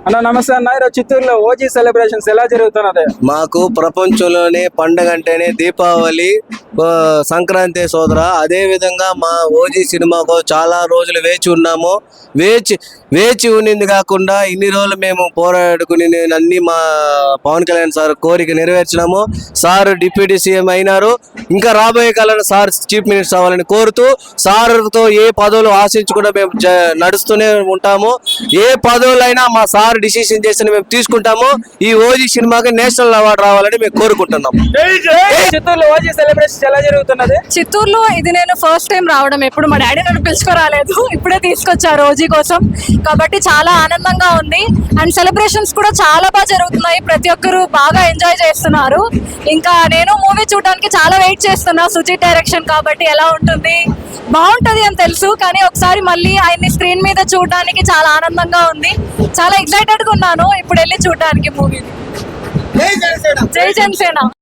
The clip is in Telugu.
అన్న నమస్తే అన్న. ఈరోజు చిత్తూరులో ఓజీ సెలబ్రేషన్స్ ఎలా జరుగుతున్నది? మాకు ప్రపంచంలోనే పండుగ అంటేనే దీపావళి, సంక్రాంతి సోదర. అదే విధంగా మా ఓజీ సినిమాకు చాలా రోజులు వేచి ఉన్నాము. వేచి ఉన్నింది కాకుండా ఇన్ని రోజులు మేము పోరాడుకుని అన్ని మా పవన్ కళ్యాణ్ సార్ కోరిక నెరవేర్చినాము. సార్ డిప్యూటీ సీఎం అయినారు. ఇంకా రాబోయే కాలంలో సార్ చీఫ్ మినిస్టర్ అవ్వాలని కోరుతూ సార్తో ఏ పదవులు ఆశించకుండా మేము నడుస్తూనే ఉంటాము. ఏ పదవులైనా మా సార్ డిసిషన్ చేసి మేము తీసుకుంటాము. ఈ ఓజీ సినిమాకి నేషనల్ అవార్డు రావాలని మేము కోరుకుంటున్నాం. చిత్తూరులో ఓజీ సెలబ్రేషన్స్ ఎలా జరుగుతున్నది? చిత్తూరులో ఇది నేను ఫస్ట్ టైం రావడం. ఎప్పుడు మా డాడీ నన్ను పిలుచుకోరాలేదు, ఇప్పుడే తీసుకొచ్చారు ఓజీ కోసం. కాబట్టి చాలా ఆనందంగా ఉంది. అండ్ సెలబ్రేషన్స్ కూడా చాలా బాగా జరుగుతున్నాయి. ప్రతి ఒక్కరు బాగా ఎంజాయ్ చేస్తున్నారు. ఇంకా నేను మూవీ చూడడానికి చాలా వెయిట్ చేస్తున్నా. సుజిత్ డైరెక్షన్ కాబట్టి ఎలా ఉంటుంది, బాగుంటది అని తెలుసు. కానీ ఒకసారి మళ్ళీ ఆయన్ని స్క్రీన్ మీద చూడడానికి చాలా ఆనందంగా ఉంది. చాలా ఎక్సైటెడ్ గా ఉన్నాను ఇప్పుడు వెళ్ళి చూడడానికి మూవీని. జై జనసేన.